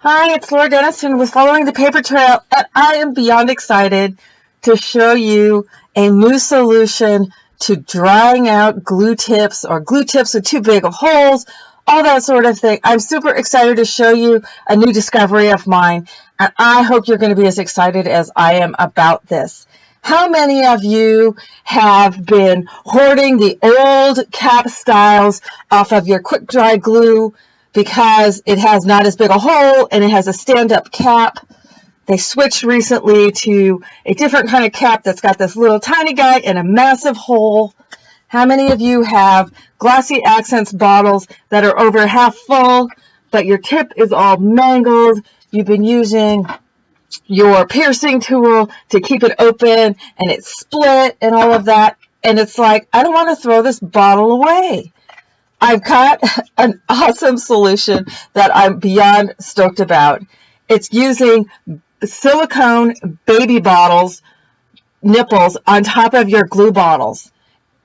Hi, it's Laura Denison with Following the Paper Trail, and I am beyond excited to show you a new solution to drying out glue tips or glue tips with too big of holes, all that sort of thing. I'm super excited to show you a new discovery of mine, and I hope you're going to be as excited as I am about this. How many of you have been hoarding the old cap styles off of your quick dry glue because it has not as big a hole and it has a stand-up cap? They switched recently to a different kind of cap that's got this little tiny guy and a massive hole. How many of you have Glossy Accents bottles that are over half full, but your tip is all mangled? You've been using your piercing tool to keep it open and it's split and all of that. And it's like, I don't want to throw this bottle away. I've got an awesome solution that I'm beyond stoked about. It's using silicone baby bottles, nipples on top of your glue bottles.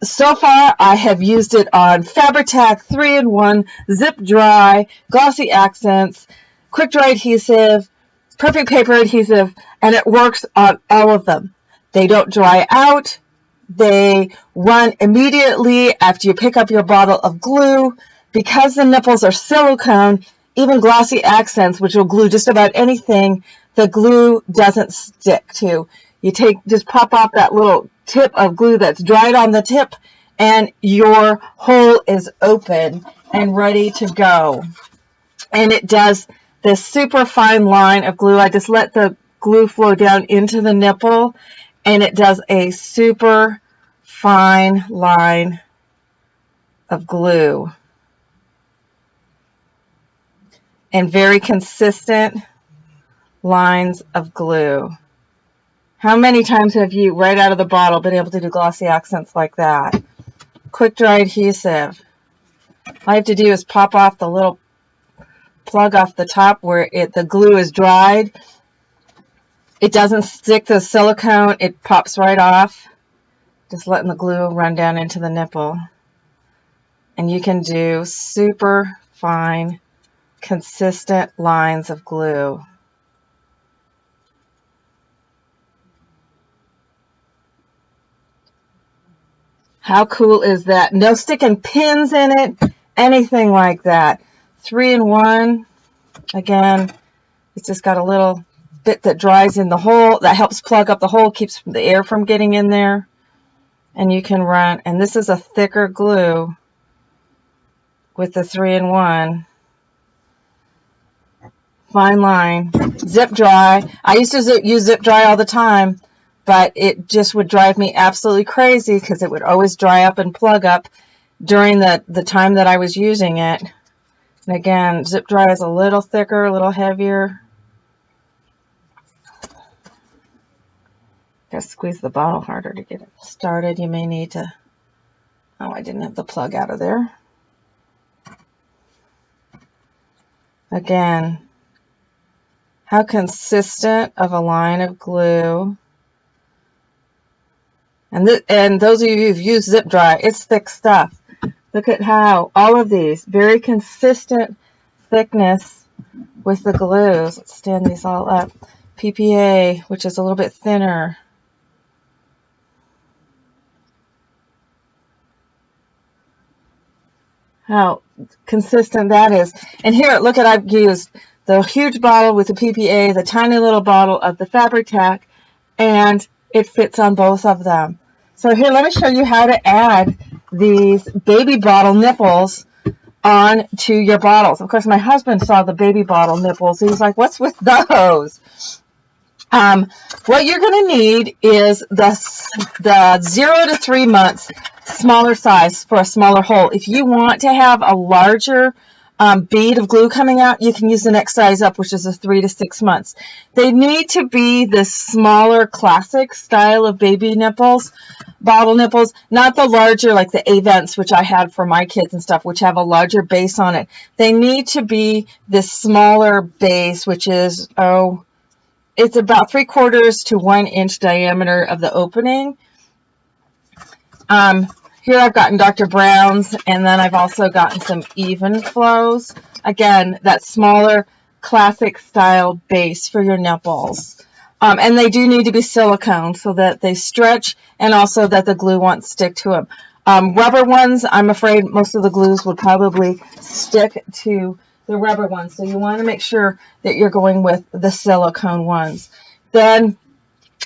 So far, I have used it on Fabri-Tac 3-in-1, Zip Dry, Glossy Accents, Quick Dry Adhesive, Perfect Paper Adhesive, and it works on all of them. They don't dry out. They run immediately after you pick up your bottle of glue. Because the nipples are silicone, even Glossy Accents, which will glue just about anything, the glue doesn't stick to. You just pop off that little tip of glue that's dried on the tip, and your hole is open and ready to go. And it does this super fine line of glue. I just let the glue flow down into the nipple, and it does a super fine line of glue. And very consistent lines of glue. How many times have you, right out of the bottle, been able to do Glossy Accents like that? Quick Dry Adhesive. All you have to do is pop off the little plug off the top where the glue is dried. It doesn't stick to the silicone. It pops right off. Just letting the glue run down into the nipple. And you can do super fine, consistent lines of glue. How cool is that? No sticking pins in it, anything like that. 3-in-1. Again, it's just got a little bit that dries in the hole. That helps plug up the hole, keeps the air from getting in there. And you can run, and this is a thicker glue with the 3-in-1. Fine line. Zip dry. I used to use zip dry all the time, but it just would drive me absolutely crazy because it would always dry up and plug up during the time that I was using it. And again, zip dry is a little thicker, a little heavier. Gotta squeeze the bottle harder to get it started. You may need to, oh, I didn't have the plug out of there. Again, how consistent of a line of glue. And those of you who've used zip dry, it's thick stuff. Look at how all of these, very consistent thickness with the glues. Let's stand these all up. PPA, which is a little bit thinner. How consistent that is. And here, look at, I've used the huge bottle with the PPA, the tiny little bottle of the Fabri-Tac, and it fits on both of them. So here, let me show you how to add these baby bottle nipples on to your bottles. Of course, my husband saw the baby bottle nipples. He was like, what's with those? What you're going to need is the 0 to 3 months smaller size for a smaller hole. If you want to have a larger bead of glue coming out, you can use the next size up, which is a 3 to 6 months. They need to be the smaller classic style of baby nipples, bottle nipples, not the larger like the Avents, which I had for my kids and stuff, which have a larger base on it. They need to be this smaller base, which is, it's about 3/4 to 1 inch diameter of the opening. Here I've gotten Dr. Brown's, and then I've also gotten some even flows. Again, that smaller classic style base for your nipples. And they do need to be silicone so that they stretch and also that the glue won't stick to them. Rubber ones, I'm afraid most of the glues would probably stick to the rubber ones. So you want to make sure that you're going with the silicone ones. Then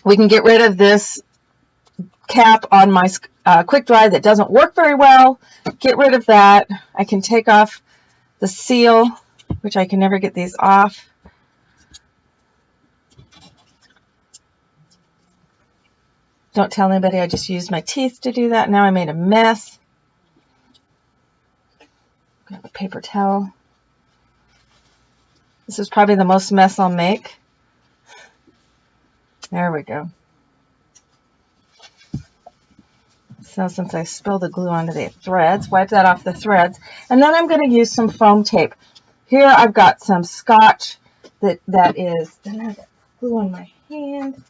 we can get rid of this cap on my quick dry that doesn't work very well. Get rid of that. I can take off the seal, which I can never get these off. Don't tell anybody I just used my teeth to do that. Now I made a mess. Grab a paper towel. This is probably the most mess I'll make. There we go. So since I spilled the glue onto the threads, wipe that off the threads. And then I'm going to use some foam tape. Here I've got some scotch that is, then I've got glue on my hand.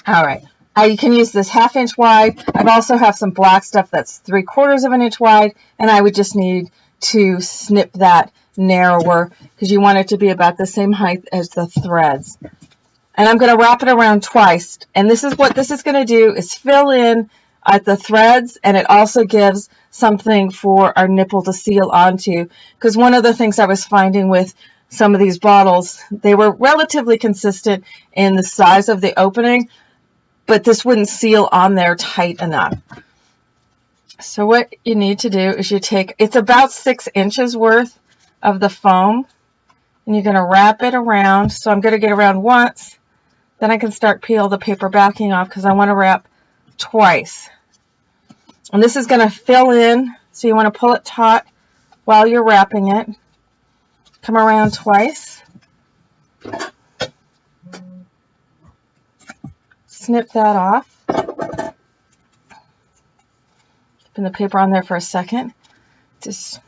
All right, you can use this 1/2 inch wide. I also have some black stuff that's 3/4 of an inch wide, and I would just need to snip that narrower because you want it to be about the same height as the threads. And I'm going to wrap it around twice. And this is what this is going to do is fill in at the threads, and it also gives something for our nipple to seal onto. Because one of the things I was finding with some of these bottles, they were relatively consistent in the size of the opening, but this wouldn't seal on there tight enough. So what you need to do is you take, it's about 6 inches worth of the foam, and you're going to wrap it around. So I'm going to get around once, then I can start peel the paper backing off because I want to wrap twice. And this is going to fill in, so you want to pull it taut while you're wrapping it. Come around twice. Snip that off. Put the paper on there for a second. Just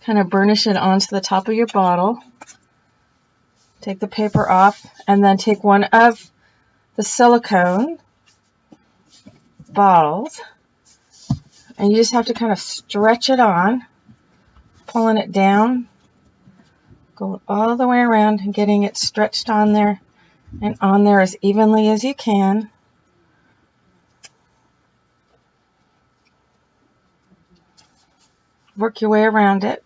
kind of burnish it onto the top of your bottle. Take the paper off and then take one of the silicone bottles and you just have to kind of stretch it on, pulling it down, going all the way around and getting it stretched on there and on there as evenly as you can. Work your way around it.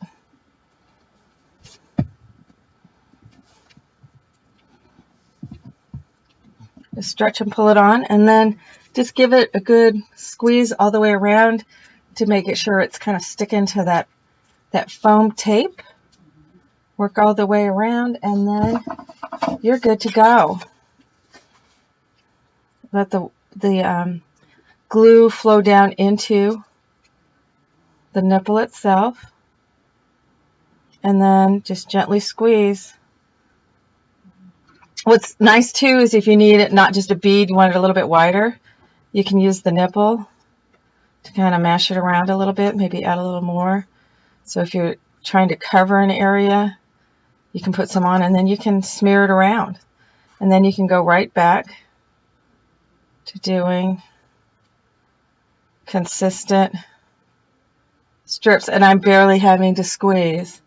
Just stretch and pull it on, and then just give it a good squeeze all the way around to make it sure it's kind of sticking to that foam tape. Work all the way around, and then you're good to go. Let the glue flow down into the nipple itself, and then just gently squeeze. What's nice too is if you need it not just a bead, you want it a little bit wider, you can use the nipple to kind of mash it around a little bit, maybe add a little more. So if you're trying to cover an area, you can put some on and then you can smear it around. And then you can go right back to doing consistent strips, and I'm barely having to squeeze.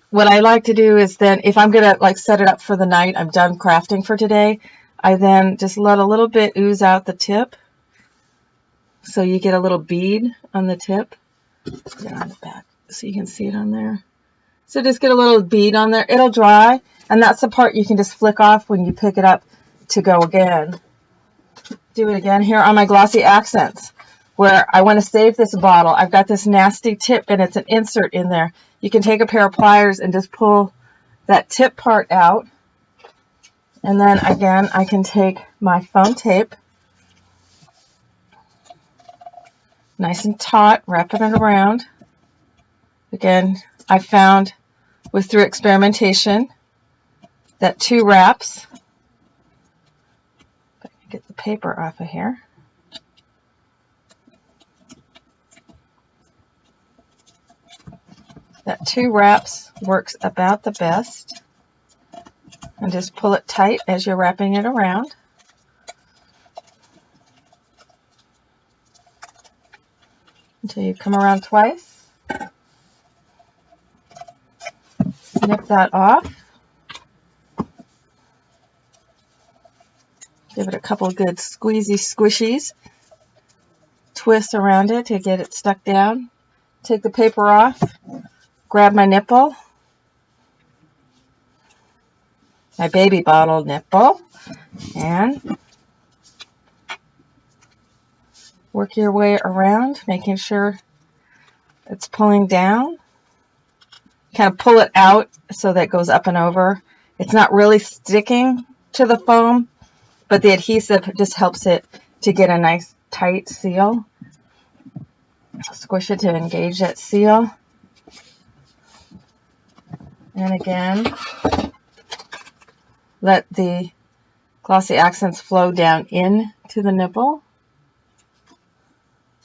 What I like to do is then, if I'm going to like set it up for the night, I'm done crafting for today, I then just let a little bit ooze out the tip. So you get a little bead on the tip. Put it on the back so you can see it on there. So just get a little bead on there. It'll dry, and that's the part you can just flick off when you pick it up to go again. Do it again here on my glossy accents, where I want to save this bottle. I've got this nasty tip, and it's an insert in there. You can take a pair of pliers and just pull that tip part out. And then again, I can take my foam tape, nice and taut, wrapping it around. Again, I found through experimentation that 2 wraps. Get the paper off of here. That 2 wraps works about the best. And just pull it tight as you're wrapping it around. Until you come around twice. snip that off. Give it a couple of good squeezy squishies. Twist around it to get it stuck down. Take the paper off. Grab my nipple. My baby bottle nipple. And work your way around, making sure it's pulling down. Kind of pull it out so that it goes up and over. It's not really sticking to the foam, but the adhesive just helps it to get a nice tight seal. Squish it to engage that seal. And again, let the glossy accents flow down into the nipple.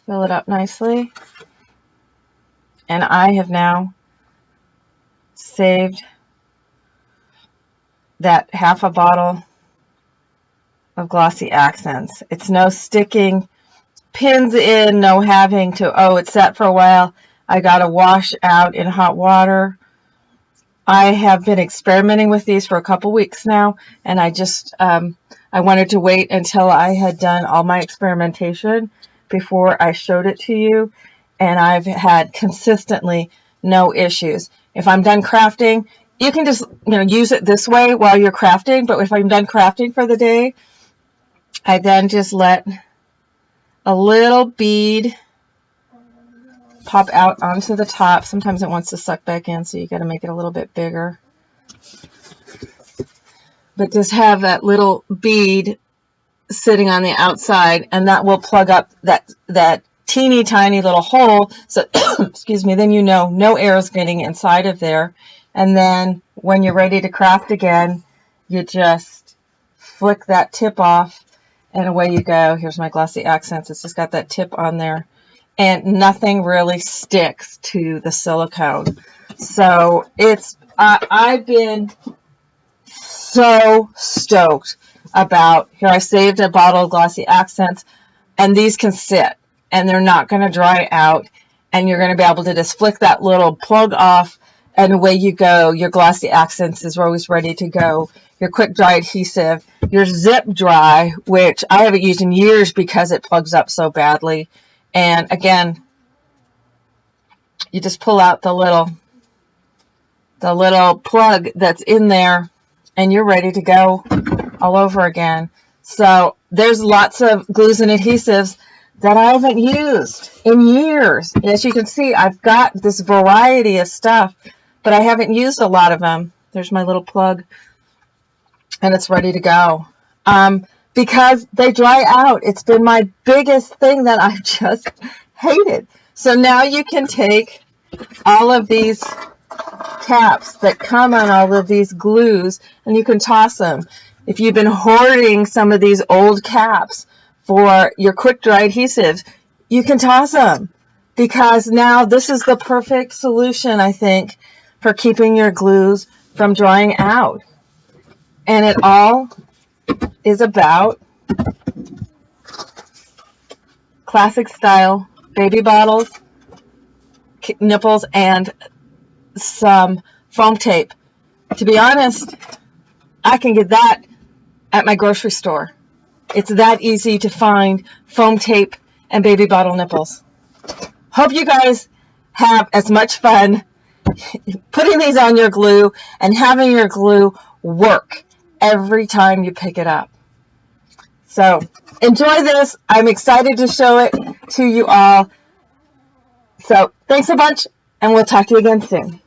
Fill it up nicely. And I have now saved that half a bottle of glossy accents. It's no sticking pins in, no having to, oh, it's sat for a while, I gotta wash out in hot water. I have been experimenting with these for a couple weeks now, and I just I wanted to wait until I had done all my experimentation before I showed it to you, and I've had consistently no issues. If I'm done crafting, you can just use it this way while you're crafting, but if I'm done crafting for the day, I then just let a little bead pop out onto the top. Sometimes it wants to suck back in, so you got to make it a little bit bigger. But just have that little bead sitting on the outside, and that will plug up that teeny tiny little hole. So, excuse me, then no air is getting inside of there. And then when you're ready to craft again, you just flick that tip off, and away you go. Here's my glossy accents. It's just got that tip on there, and nothing really sticks to the silicone. So I've been so stoked about, here I saved a bottle of glossy accents, and these can sit, and they're not going to dry out, and you're going to be able to just flick that little plug off, and away you go. Your glossy accents is always ready to go. Your quick dry adhesive, your zip dry, which I haven't used in years because it plugs up so badly. And again, you just pull out the little plug that's in there, and you're ready to go all over again. So there's lots of glues and adhesives that I haven't used in years. As you can see, I've got this variety of stuff, but I haven't used a lot of them. There's my little plug, and it's ready to go. Because they dry out. It's been my biggest thing that I've just hated. So now you can take all of these caps that come on all of these glues, and you can toss them. If you've been hoarding some of these old caps for your quick dry adhesives, you can toss them, because now this is the perfect solution, I think, for keeping your glues from drying out. And it all is about classic style baby bottles, nipples, and some foam tape. To be honest, I can get that at my grocery store. It's that easy to find foam tape and baby bottle nipples. Hope you guys have as much fun putting these on your glue and having your glue work every time you pick it up. So enjoy this. I'm excited to show it to you all. So thanks a bunch, and we'll talk to you again soon.